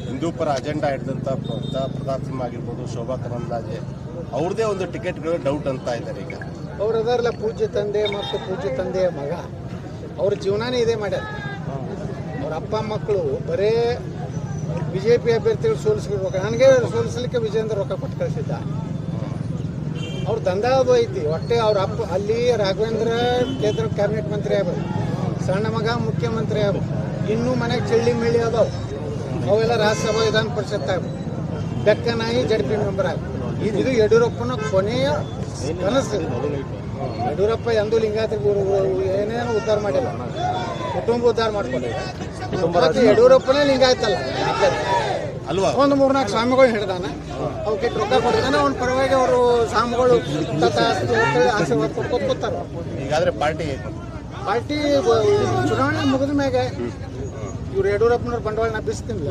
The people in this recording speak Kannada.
ಹಿಂದೂ ಪರ ಅಜೆಂಡಾ ಹಿಡಿದಂಥ ಪ್ರತಾಪ್ ಸಿಂಹ ಆಗಿರ್ಬೋದು, ಶೋಭಾ ಕರಂದ್ಲಾಜೆ ಅವ್ರದ್ದೇ ಒಂದು ಟಿಕೆಟ್ಗಳು ಡೌಟ್ ಅಂತ ಇದ್ದಾರೆ ಈಗ. ಅವ್ರು ಅದಾರಲ್ಲ ಪೂಜ್ಯ ತಂದೆ ಮತ್ತು ಪೂಜ್ಯ ತಂದೆಯ ಮಗ, ಅವ್ರ ಜೀವನನೇ ಇದೇ ಮಾಡ್ಯಾರ. ಅವ್ರ ಅಪ್ಪ ಮಕ್ಕಳು ಬರೇ BJP ಅಭ್ಯರ್ಥಿಗಳು ಸೋಲಿಸ್ಬಿಡ್ಬೇಕು, ನನಗೆ ಸೋಲಿಸ್ಲಿಕ್ಕೆ ವಿಜೇಂದ್ರ ರೊಕ್ಕ ಕೊಟ್ಟು ಕಳಿಸಿದ್ದ. ಅವ್ರ ದಂಧ ಅದು ಐತಿ. ಒಟ್ಟೆ ಅವ್ರ ಅಪ್ಪ ಅಲ್ಲಿ ರಾಘವೇಂದ್ರ ಕೇಂದ್ರ ಕ್ಯಾಬಿನೆಟ್ ಮಂತ್ರಿ ಆಗ್ಬೋದು, ಸಣ್ಣ ಮಗ ಮುಖ್ಯಮಂತ್ರಿ ಆಗ್ಬೋದು, ಇನ್ನೂ ಮನೆಗೆ ಚಳ್ಳಿ ಮಿಳ್ಳಿ ಅದಾವ, ಅವೆಲ್ಲ ರಾಜ್ಯಸಭಾ ವಿಧಾನ ಪರಿಷತ್ ಆಗ್ಬೋದು, ಬೆಕ್ಕನಾಗಿ JP ಮೆಂಬರ್ ಆಗ್ಬೋದು. ಇದು ಯಡಿಯೂರಪ್ಪನ ಕೊನೆಯ ಕನಸು. ಯಡಿಯೂರಪ್ಪ ಎಂದೂ ಲಿಂಗಾಯತರಿಗೆ ಏನೇನು ಉದ್ಧಾರ ಮಾಡಿಲ್ಲ, ಕುಟುಂಬ ಉದ್ಧಾರ ಮಾಡ್ಕೊಂಡಿಲ್ಲ. ಯಡಿಯೂರಪ್ಪನೇ ಲಿಂಗಾಯತಲ್ಲ ಅಲ್ವಾ? ಒಂದು 3-4 ಸ್ವಾಮಿಗಳು ಹಿಡ್ದಾನ, ಅವಕ್ಕೆ ರೊಕ್ಕ ಕೊಡ್ತಾನೆ, ಅವ್ನ ಪರವಾಗಿ ಅವರು ಸ್ವಾಮಿಗಳು ಆಶೀರ್ವಾದ ಕೊಟ್ಕೊತ ಕೂತಾರ. ಈಗಾದ್ರೆ ಪಾರ್ಟಿ ಚುನಾವಣೆ ಮುಗಿದ ಮ್ಯಾಗ ಇವ್ರು ಯಡಿಯೂರಪ್ಪನವ್ರ ಬಂಡವಾಳ ನಬ್ಬಿಸ್ತೀನಿ.